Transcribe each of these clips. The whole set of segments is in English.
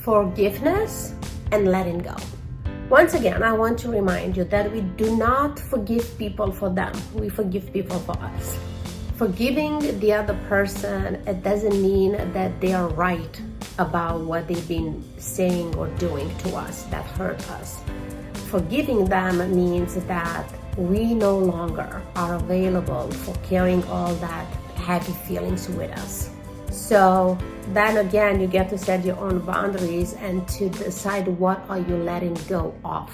forgiveness and letting go. Once again, I want to remind you that we do not forgive people for them. We forgive people for us. Forgiving the other person, it doesn't mean that they are right about what they've been saying or doing to us that hurt us. Forgiving them means that we no longer are available for carrying all that heavy feelings with us. So then again, you get to set your own boundaries and to decide what are you letting go of.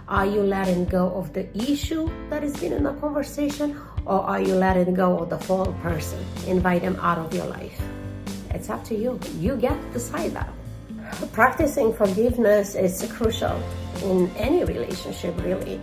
Are you letting go of the issue that has been in the conversation, or are you letting go of the whole person? Invite them out of your life. It's up to you. You get to decide that. Practicing forgiveness is crucial in any relationship, really.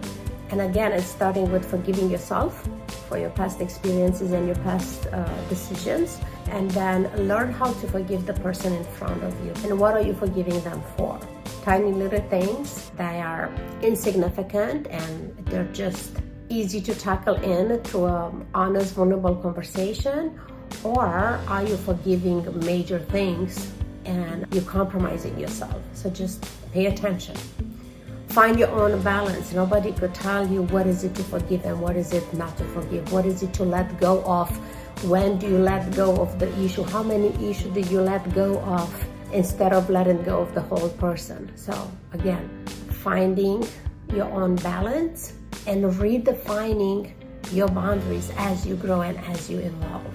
And again, it's starting with forgiving yourself for your past experiences and your past decisions, and then learn how to forgive the person in front of you. And what are you forgiving them for? Tiny little things that are insignificant and they're just easy to tackle in through an honest, vulnerable conversation? Or are you forgiving major things and you're compromising yourself? So just pay attention. Find your own balance. Nobody could tell you what is it to forgive and what is it not to forgive. What is it to let go of? When do you let go of the issue? How many issues do you let go of instead of letting go of the whole person? So again, finding your own balance and redefining your boundaries as you grow and as you evolve.